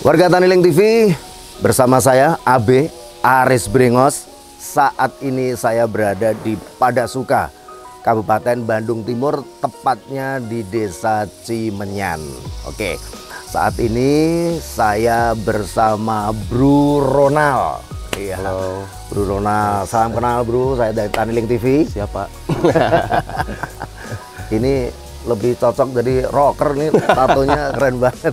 Warga Tani Link TV, bersama saya AB Aris Brengos. Saat ini saya berada di Padasuka, Kabupaten Bandung Timur, tepatnya di Desa Cimenyan. Oke, saat ini saya bersama Bro Ronald. Iya, halo Bro Ronald, salam kenal Bro, saya dari Tani Link TV. Siapa? Ini lebih cocok dari rocker nih, tatonya keren banget.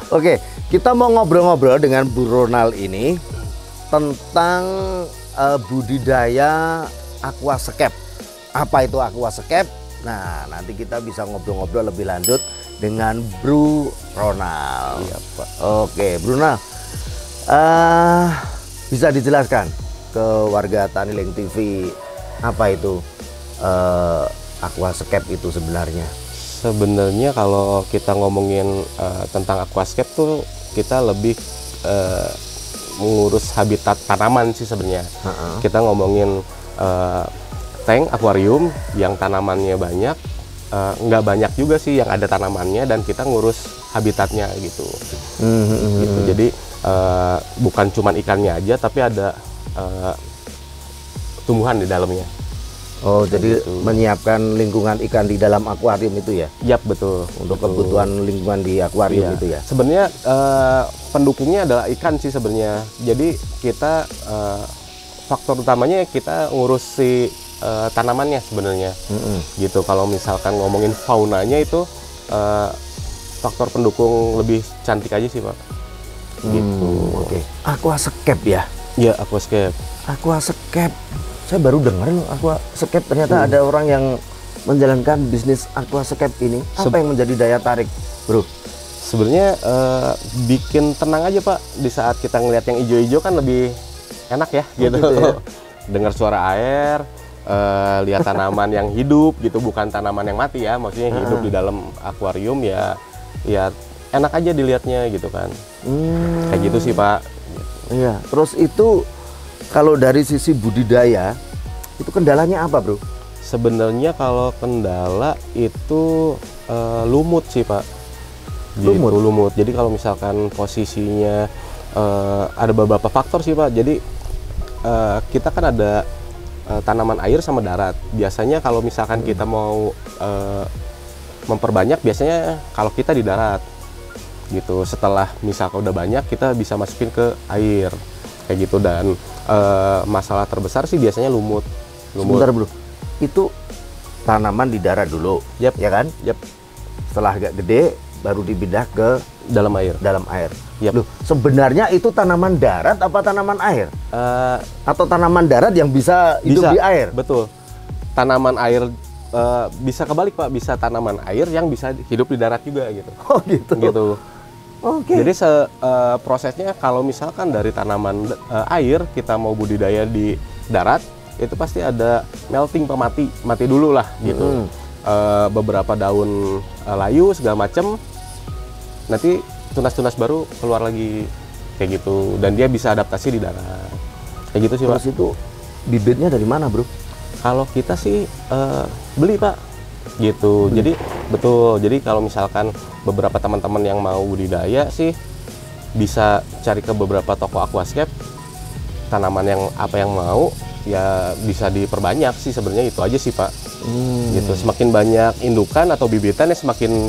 Oke, kita mau ngobrol-ngobrol dengan Bu Ronald ini tentang budidaya aquascape. Apa itu aquascape? Nah, nanti kita bisa ngobrol-ngobrol lebih lanjut dengan Bro Ronald. Iya, Pak. Oke, Bro Ronald, bisa dijelaskan ke warga Tani Link TV apa itu aquascape itu sebenarnya? Sebenarnya kalau kita ngomongin tentang aquascape tuh kita lebih mengurus habitat tanaman sih sebenarnya. Kita ngomongin tank akuarium yang tanamannya banyak, nggak banyak juga sih yang ada tanamannya, dan kita ngurus habitatnya gitu. Gitu. Jadi bukan cuman ikannya aja, tapi ada tumbuhan di dalamnya. Oh, jadi menyiapkan lingkungan ikan di dalam akuarium itu ya? Yap, betul. Untuk kebutuhan lingkungan di akuarium itu ya? Sebenarnya pendukungnya adalah ikan sih sebenarnya. Jadi kita faktor utamanya kita ngurus si tanamannya sebenarnya. Gitu. Kalau misalkan ngomongin faunanya itu faktor pendukung lebih cantik aja sih, Pak. Gitu. Oke. Aquascape ya? Iya, aquascape. Aquascape. Saya baru dengar loh aquascape, ternyata ada orang yang menjalankan bisnis aquascape ini. Apa yang menjadi daya tarik, Bro? Sebenarnya bikin tenang aja, Pak. Di saat kita ngeliat yang hijau-hijau kan lebih enak ya, gitu. Ya? Dengar suara air, lihat tanaman yang hidup gitu, bukan tanaman yang mati ya. Maksudnya hidup di dalam akuarium ya enak aja dilihatnya gitu kan. Kayak gitu sih, Pak. Iya. Terus itu kalau dari sisi budidaya, itu kendalanya apa, Bro? Sebenarnya kalau kendala itu lumut sih, Pak. Lumut? Gitu, lumut. Jadi kalau misalkan posisinya ada beberapa faktor sih, Pak. Jadi kita kan ada tanaman air sama darat. Biasanya kalau misalkan kita mau memperbanyak, biasanya kalau kita di darat. Gitu. Setelah misalkan udah banyak, kita bisa masukin ke air. Kayak gitu, dan masalah terbesar sih biasanya lumut. Sebentar, Bro. Itu tanaman di darat dulu, ya kan? Setelah agak gede, baru dipindah ke dalam air. Dalam air. Loh, sebenarnya itu tanaman darat apa tanaman air? Atau tanaman darat yang bisa hidup di air? Betul. Tanaman air bisa kebalik, Pak. Bisa tanaman air yang bisa hidup di darat juga gitu. Oh, gitu. Gitu. Oke. Jadi prosesnya kalau misalkan dari tanaman air kita mau budidaya di darat, itu pasti ada melting, mati dulu lah gitu. Beberapa daun layu segala macem, nanti tunas-tunas baru keluar lagi kayak gitu, dan dia bisa adaptasi di darat. Kayak gitu sih, Pak. Terus itu bibitnya dari mana, Bro? Kalau kita sih beli, Pak. Gitu. Jadi betul. Jadi kalau misalkan beberapa teman-teman yang mau budidaya sih bisa cari ke beberapa toko aquascape, tanaman yang apa yang mau ya bisa diperbanyak sih, sebenarnya itu aja sih, Pak. Gitu. Semakin banyak indukan atau bibitan ya semakin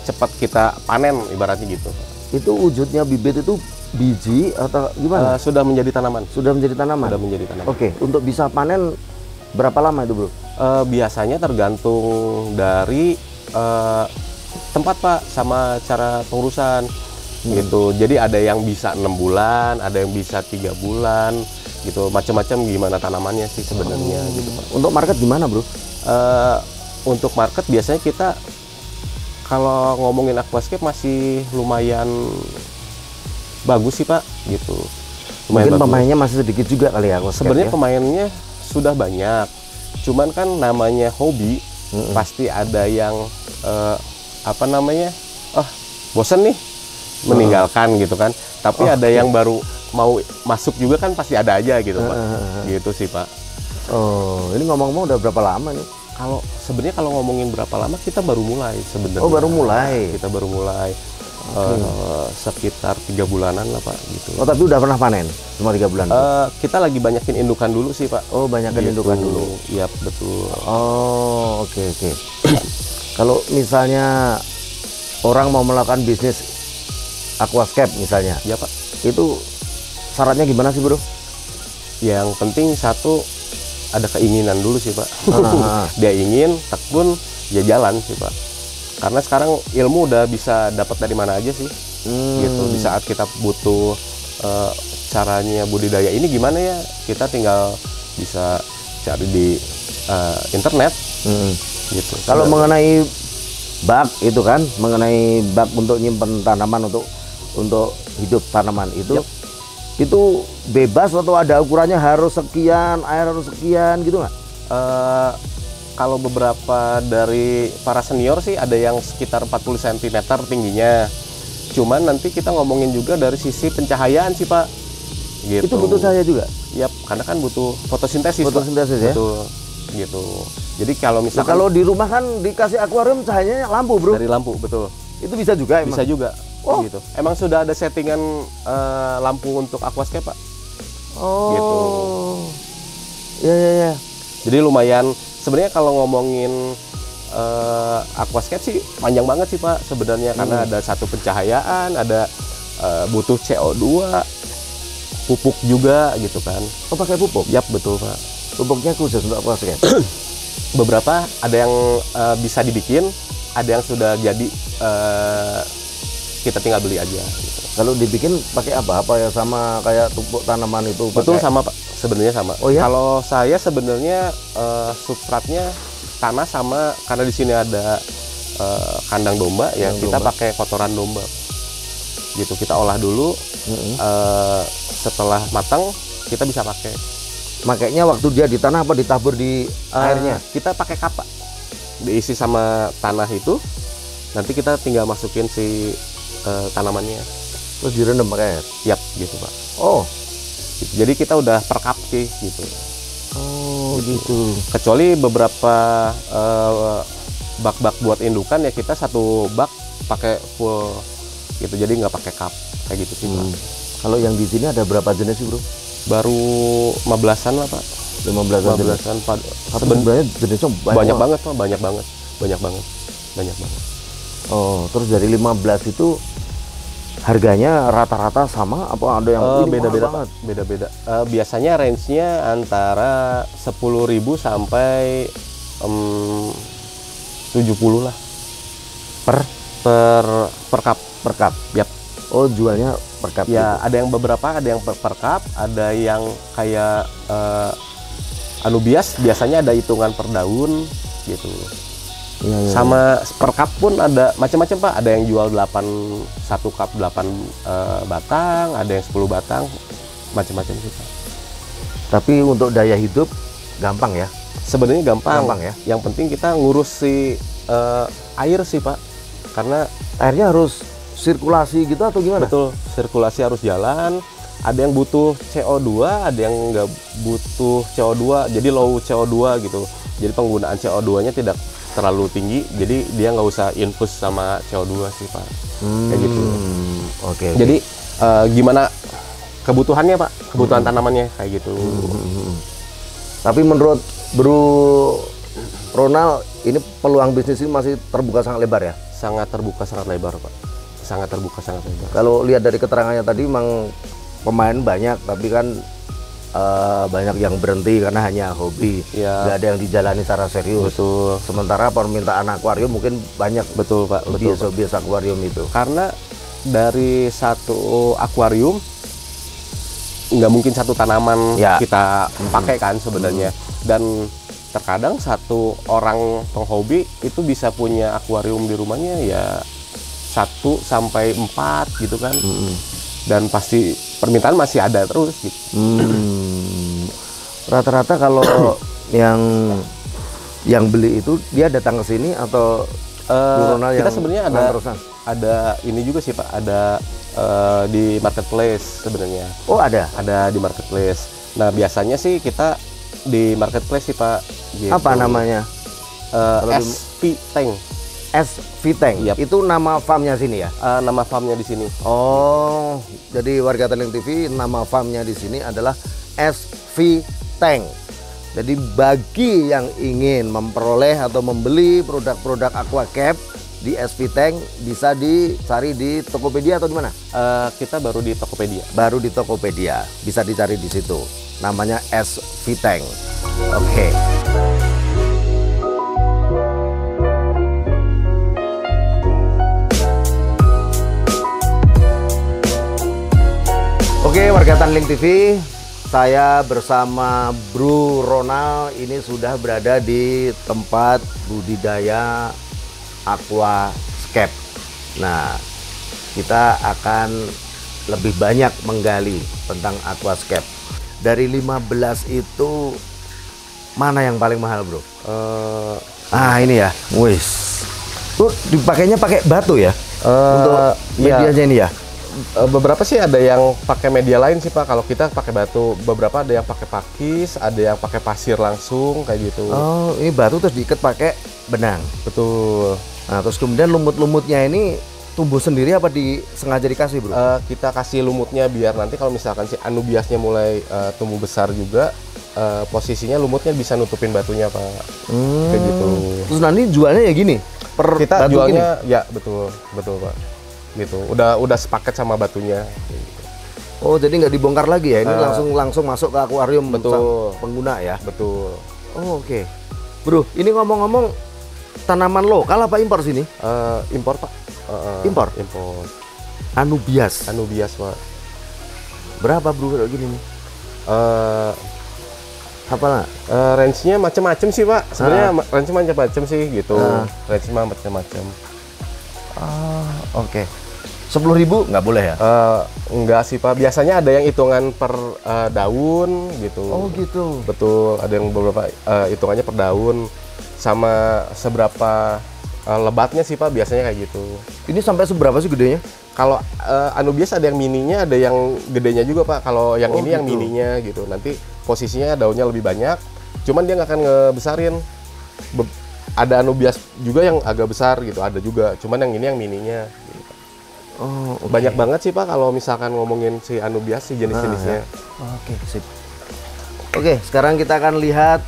cepat kita panen ibaratnya gitu. Itu wujudnya bibit itu biji atau gimana? Sudah menjadi tanaman. Sudah menjadi tanaman. Sudah menjadi tanaman. Oke, untuk bisa panen berapa lama itu, Bro? Biasanya tergantung dari tempat, Pak, sama cara pengurusan gitu. Jadi ada yang bisa 6 bulan, ada yang bisa 3 bulan gitu. Macam-macam gimana tanamannya sih sebenarnya gitu, Pak. Untuk market gimana, Bro? Untuk market biasanya kita kalau ngomongin aquascape masih lumayan bagus sih, Pak, gitu. Mungkin bagus. pemainnya masih sedikit juga kali ya aquascape. Sebenarnya ya? pemainnya sudah banyak. Cuman kan namanya hobi, pasti ada yang bosen nih meninggalkan gitu kan. Tapi ada yang baru mau masuk juga kan pasti ada aja gitu, Pak. Gitu sih, Pak. Oh, ini ngomong-ngomong udah berapa lama nih? Kalau sebenarnya kalau ngomongin berapa lama kita baru mulai sebenarnya. Oh, baru mulai. Kita baru mulai sekitar 3 bulanan lah, Pak, gitu. Oh, tapi udah pernah panen cuma 3 bulan? Kita lagi banyakin indukan dulu sih, Pak. Oh, banyakin indukan dulu. Iya, betul. Oh, oke. Kalau misalnya orang mau melakukan bisnis aquascape misalnya, Ya, Pak. itu syaratnya gimana sih, Bro? Yang penting satu, ada keinginan dulu sih, Pak. Dia ingin, tekun, ya jalan sih, Pak. Karena sekarang ilmu udah bisa dapat dari mana aja sih. Gitu. Di saat kita butuh caranya budidaya ini gimana ya, kita tinggal bisa cari di internet. Gitu. Kalau mengenai bak itu kan, mengenai bak untuk nyimpen tanaman untuk hidup tanaman itu, itu bebas atau ada ukurannya harus sekian, air harus sekian gitu nggak? Kalau beberapa dari para senior sih ada yang sekitar 40 cm tingginya. Cuman nanti kita ngomongin juga dari sisi pencahayaan sih, Pak. Gitu. Itu butuh cahaya juga? Yap, karena kan butuh fotosintesis. Fotosintesis, Pak. Ya? Betul. Gitu. Jadi kalau misalkan kalau di rumah kan dikasih akuarium cahayanya lampu, Bro. dari lampu, betul. Itu bisa juga emang? Bisa juga. Oh. Gitu. Emang sudah ada settingan lampu untuk aquascape, Pak. Oh. Gitu. Ya. Jadi lumayan. Sebenarnya kalau ngomongin aquascape sih panjang banget sih, Pak, sebenarnya, karena ada satu pencahayaan, ada butuh CO2, pupuk juga gitu kan. Oh, pakai pupuk? Yap, betul, Pak. Pupuknya khusus untuk aquascape? Beberapa ada yang bisa dibikin, ada yang sudah jadi, kita tinggal beli aja gitu. Kalau dibikin pakai apa? Apa ya sama kayak pupuk tanaman itu? Betul, sama, Pak. Sebenarnya sama. Oh ya? Kalau saya sebenarnya substratnya tanah sama, karena di sini ada kandang domba ya, kita pakai kotoran domba. Gitu, kita olah dulu. Setelah matang kita bisa pakai. Makanya waktu dia di tanah apa ditabur di airnya? Kita pakai kapak. Diisi sama tanah itu. Nanti kita tinggal masukin si tanamannya. Terus direndam pakai air? Yap, gitu, Pak. Oh. Jadi kita udah per cup sih gitu. Oh, gitu. Kecuali beberapa bak-bak buat indukan ya kita satu bak pakai full gitu. Jadi nggak pakai cup kayak gitu sih, Pak. Kalau yang di sini ada berapa jenis sih, Bro? Baru 15-an lah, Pak. 15-an jenis. Sebenarnya jenisnya banyak banget, Pak. Banyak banget. Oh, terus dari 15 itu harganya rata-rata sama apa ada yang beda-beda, Pak? Beda-beda. Biasanya range-nya antara 10.000 sampai 70 lah. Per cup. Per cup. Yap. Oh, jualnya per cup. Ya, gitu. ada yang beberapa, ada yang per cup, ada yang kayak anubias, biasanya ada hitungan per daun gitu. Ya. Sama per cup pun ada macam-macam, Pak. Ada yang jual 1 cup 8 batang, ada yang 10 batang, macam-macam sih, Pak. Tapi untuk daya hidup gampang ya? Sebenarnya gampang ya. Yang penting kita ngurus si air sih, Pak. Karena airnya harus sirkulasi gitu atau gimana? Betul, sirkulasi harus jalan. Ada yang butuh CO2, ada yang nggak butuh CO2, jadi low CO2 gitu. Jadi penggunaan CO2-nya tidak terlalu tinggi, jadi dia nggak usah infus sama CO2 sih, Pak. Kayak gitu. Oke. Jadi gimana kebutuhannya, Pak? Kebutuhan tanamannya kayak gitu. Tapi menurut Bro Ronald, ini peluang bisnis ini masih terbuka sangat lebar ya? Sangat terbuka, sangat lebar, Pak. sangat terbuka, sangat bebas. Kalau lihat dari keterangannya tadi, memang pemain banyak, tapi kan banyak yang berhenti karena hanya hobi, nggak ada yang dijalani secara serius. Betul. Sementara permintaan akuarium mungkin banyak. Betul Pak, betul. Bias akuarium itu. Karena dari satu akuarium nggak mungkin satu tanaman kita pakai kan sebenarnya. Dan terkadang satu orang penghobi itu bisa punya akuarium di rumahnya ya 1 sampai 4 gitu kan. Dan pasti permintaan masih ada terus gitu. Rata-rata kalau yang beli itu dia datang ke sini atau kita sebenarnya ada ini juga sih Pak, ada di marketplace sebenarnya. Oh, ada di marketplace. Nah, biasanya sih kita di marketplace sih Pak gitu. Apa namanya? SV Tank. SV Tank. Yep. Itu nama farmnya sini ya? Nama farmnya di sini. Oh, jadi warga Tanling TV nama farmnya di sini adalah SV Tank. Jadi bagi yang ingin memperoleh atau membeli produk-produk aquacap di SV Tank bisa dicari di Tokopedia atau di mana? Kita baru di Tokopedia. Baru di Tokopedia, bisa dicari di situ. Namanya SV Tank. Oke. Oke, warga Tanling TV, saya bersama Bro Ronald ini sudah berada di tempat budidaya aquascape. Nah, kita akan lebih banyak menggali tentang aquascape. Dari 15 itu mana yang paling mahal, Bro? Ini ya. Wis. Dipakainya pakai batu ya? Untuk medianya ini ya? Beberapa sih ada yang pakai media lain sih Pak. Kalau kita pakai batu, beberapa ada yang pakai pakis, ada yang pakai pasir langsung kayak gitu. Oh, ini batu terus diikat pakai benang. Betul. Nah, terus kemudian lumut-lumutnya ini tumbuh sendiri apa sengaja dikasih, Bro? Kita kasih lumutnya biar nanti kalau misalkan si anubiasnya mulai tumbuh besar juga, posisinya lumutnya bisa nutupin batunya Pak. Kayak gitu. Terus nanti jualnya ya gini? Kita jualnya gini? Ya betul Pak. Gitu. Udah sepaket sama batunya. Gitu. Oh, jadi nggak dibongkar lagi ya? Ini langsung masuk ke akuarium pengguna ya? Betul. Oh, oke. Bro, ini ngomong-ngomong tanaman lokal apa impor sini? Impor Pak. Impor? Impor. Anubias Pak. Berapa Bro kalau gini nih? Apalah? Range-nya macam-macam sih Pak. Sebenarnya range-nya macam-macam sih gitu. Range-nya macam-macam. Oke. 10.000 nggak boleh ya? Enggak sih Pak. Biasanya ada yang hitungan per daun gitu. Oh gitu. Betul. Ada yang beberapa hitungannya per daun sama seberapa lebatnya sih Pak. Biasanya kayak gitu. Ini sampai seberapa sih gedenya? Kalau anubias ada yang mininya, ada yang gedenya juga Pak. Kalau yang ini gitu. Yang mininya gitu. Nanti posisinya daunnya lebih banyak. Cuman dia nggak akan ngebesarin. Ada anubias juga yang agak besar gitu, ada juga. Cuman yang ini yang mininya. Gitu. Oh, okay. Banyak banget sih Pak kalau misalkan ngomongin si anubias, si jenis-jenisnya. Oke, sip. Oke, sekarang kita akan lihat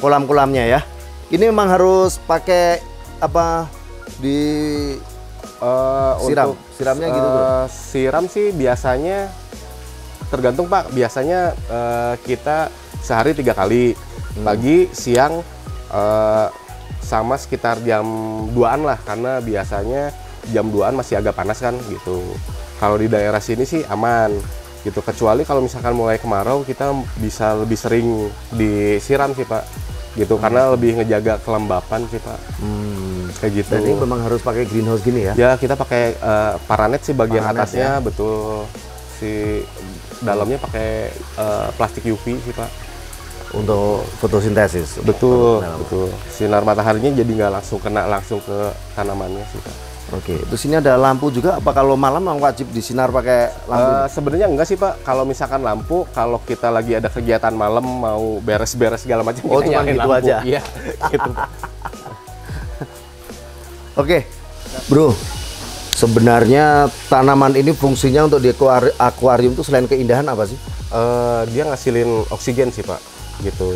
kolam-kolamnya ya. Ini memang harus pakai apa siram? Siramnya gitu Bro? Siram sih biasanya tergantung Pak. Biasanya kita sehari 3 kali. Pagi, siang, sama sekitar jam 2-an lah, karena biasanya jam 2-an masih agak panas kan gitu. Kalau di daerah sini sih aman gitu, kecuali kalau misalkan mulai kemarau kita bisa lebih sering disiram sih Pak gitu, karena lebih ngejaga kelembapan sih Pak. Kayak gitu. Dan ini memang harus pakai greenhouse gini ya? Ya, kita pakai paranet sih bagian atasnya ya? Betul. Si dalamnya pakai plastik UV sih Pak. Untuk fotosintesis. Betul. Sinar mataharinya jadi nggak langsung kena langsung ke tanamannya sih Pak. Oke, terus ini ada lampu juga. Apa kalau malam wajib disinar pakai lampu? Sebenarnya enggak sih Pak. Kalau misalkan lampu, kalau kita lagi ada kegiatan malam mau beres-beres segala macam, kita cuma nyalain gitu lampu. aja. Iya, gitu Pak. Oke, Bro. Sebenarnya tanaman ini fungsinya untuk di akuarium itu selain keindahan apa sih? Dia ngasilin oksigen sih Pak. Gitu.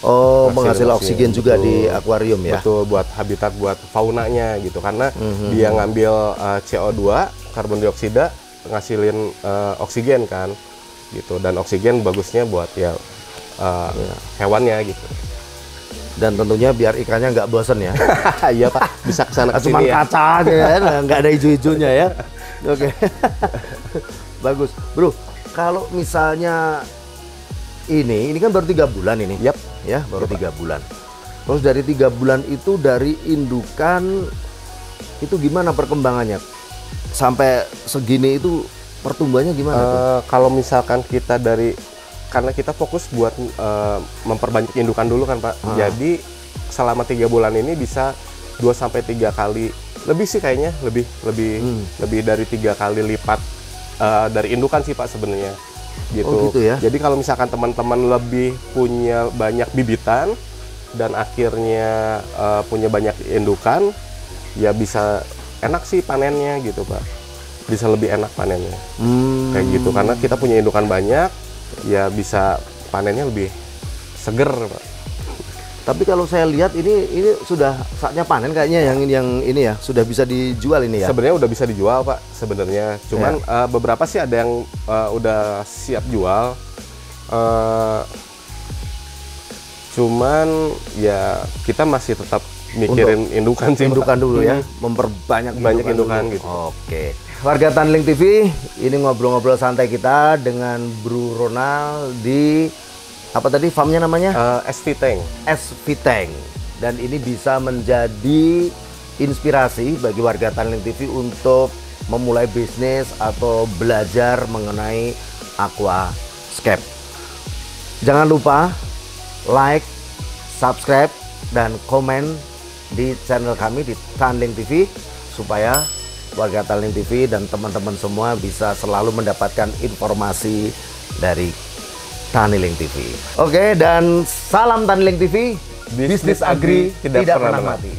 Oh, menghasil oksigen juga betul. di akuarium ya. Betul, buat habitat buat faunanya gitu. Karena dia ngambil CO2, karbon dioksida, ngasilin oksigen kan. Gitu. Dan oksigen bagusnya buat ya hewannya gitu. Dan tentunya biar ikannya nggak bosen ya. Iya Pak, bisa kesana Cuma kesini ya. kaca aja ya, nggak ada hijau-hijaunya ya. Oke. Bagus. Bro, kalau misalnya ini kan baru 3 bulan ini. Yap. Ya, baru 3 bulan. Terus dari 3 bulan itu dari indukan itu gimana perkembangannya? Sampai segini itu pertumbuhannya gimana tuh? Kalau misalkan kita karena kita fokus buat memperbanyak indukan dulu kan Pak. Jadi selama 3 bulan ini bisa 2-3 kali, lebih sih kayaknya, lebih dari 3 kali lipat dari indukan sih Pak sebenarnya. Gitu. Oh, gitu ya. Jadi kalau misalkan teman-teman lebih punya banyak bibitan dan akhirnya punya banyak indukan, ya bisa enak sih panennya gitu Pak. Bisa lebih enak panennya. Kayak gitu, karena kita punya indukan banyak, ya bisa panennya lebih seger Pak. Tapi kalau saya lihat ini sudah saatnya panen kayaknya, yang ini ya sudah bisa dijual ini ya. Sebenarnya udah bisa dijual Pak sebenarnya. Cuman beberapa sih ada yang udah siap jual. Cuman ya kita masih tetap mikirin indukan sih. Indukan dulu ya, memperbanyak indukan dulu. gitu. Oke. Warga Tanling TV, ini ngobrol-ngobrol santai kita dengan Bro Ronald di apa tadi farmnya namanya? SV Tank. SV Tank. Dan ini bisa menjadi inspirasi bagi warga Tanling TV untuk memulai bisnis atau belajar mengenai aquascape. Jangan lupa like, subscribe, dan komen di channel kami di Tanling TV supaya warga Tanling TV dan teman-teman semua bisa selalu mendapatkan informasi dari Tanling TV. Oke, dan salam Tanling TV, bisnis agri tidak pernah mati.